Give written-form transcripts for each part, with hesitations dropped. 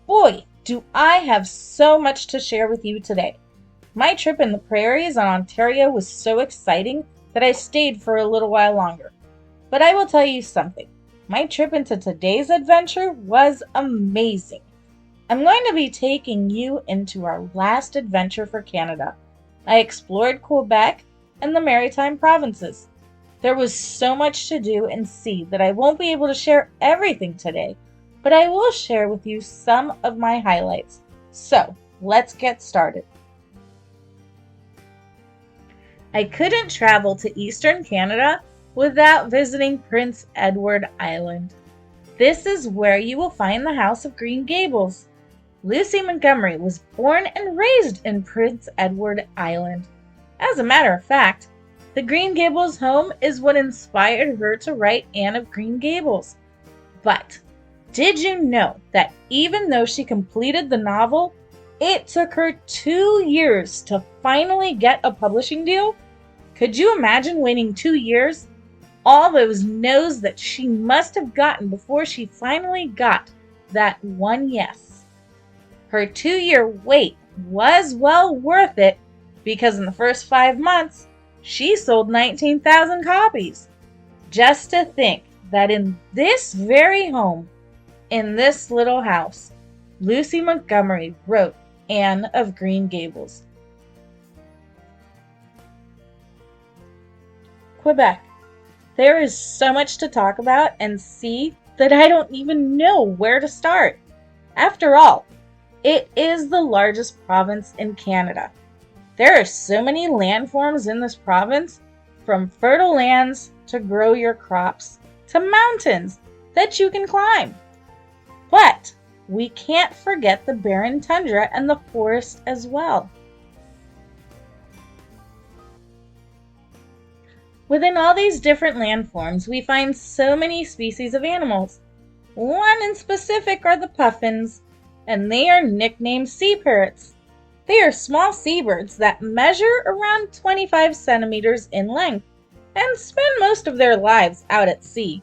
Boy, do I have so much to share with you today. My trip in the prairies on Ontario was so exciting that I stayed for a little while longer. But I will tell you something. My trip into today's adventure was amazing. I'm going to be taking you into our last adventure for Canada. I explored Quebec and the Maritime provinces. There was so much to do and see that I won't be able to share everything today, but I will share with you some of my highlights. So, let's get started. I couldn't travel to Eastern Canada without visiting Prince Edward Island. This is where you will find the House of Green Gables. Lucy Montgomery was born and raised in Prince Edward Island. As a matter of fact, the Green Gables home is what inspired her to write Anne of Green Gables. But did you know that even though she completed the novel, it took her 2 years to finally get a publishing deal? Could you imagine waiting 2 years? All those no's that she must have gotten before she finally got that one yes. Her 2-year wait was well worth it because in the first 5 months, she sold 19,000 copies. Just to think that in this very home, in this little house, Lucy Montgomery wrote Anne of Green Gables. Quebec. There is so much to talk about and see that I don't even know where to start. After all, it is the largest province in Canada. There are so many landforms in this province, from fertile lands to grow your crops, to mountains that you can climb. But we can't forget the barren tundra and the forest as well. Within all these different landforms, we find so many species of animals. One in specific are the puffins, and they are nicknamed sea parrots. They are small seabirds that measure around 25 centimeters in length and spend most of their lives out at sea.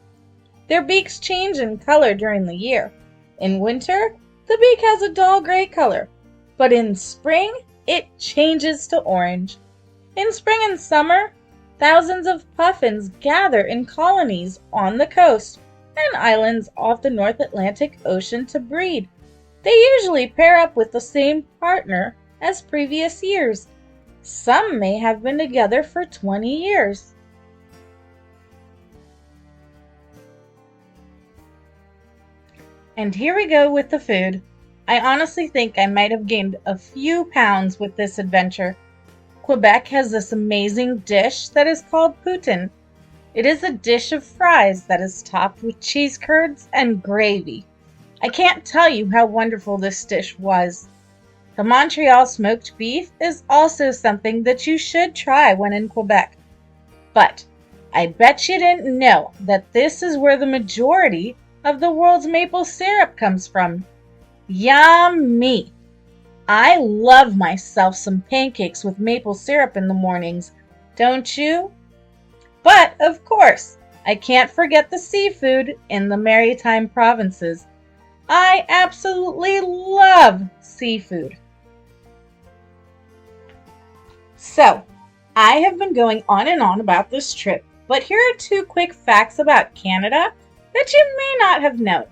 Their beaks change in color during the year. In winter, the beak has a dull gray color, but in spring, it changes to orange. In spring and summer, thousands of puffins gather in colonies on the coast and islands off the North Atlantic Ocean to breed. They usually pair up with the same partner as previous years. Some may have been together for 20 years. And here we go with the food. I honestly think I might have gained a few pounds with this adventure. Quebec has this amazing dish that is called poutine. It is a dish of fries that is topped with cheese curds and gravy. I can't tell you how wonderful this dish was. The Montreal smoked beef is also something that you should try when in Quebec. But I bet you didn't know that this is where the majority of the world's maple syrup comes from. Yummy! I love myself some pancakes with maple syrup in the mornings, don't you? But, of course, I can't forget the seafood in the Maritime provinces. I absolutely love seafood. So, I have been going on and on about this trip, but here are 2 quick facts about Canada that you may not have known.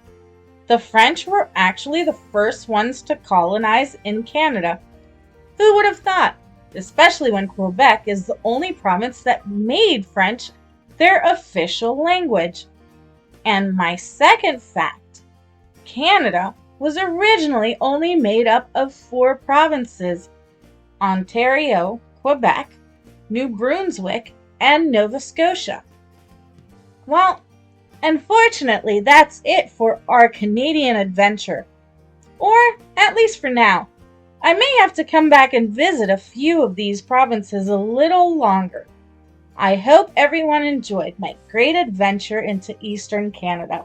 The French were actually the first ones to colonize in Canada. Who would have thought? Especially when Quebec is the only province that made French their official language. And my second fact, Canada was originally only made up of 4 provinces: Ontario, Quebec, New Brunswick, and Nova Scotia. Well, unfortunately, that's it for our Canadian adventure. Or, at least for now. I may have to come back and visit a few of these provinces a little longer. I hope everyone enjoyed my great adventure into Eastern Canada.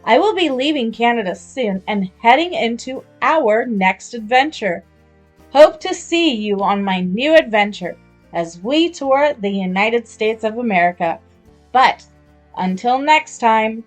I will be leaving Canada soon and heading into our next adventure. Hope to see you on my new adventure as we tour the United States of America. But until next time,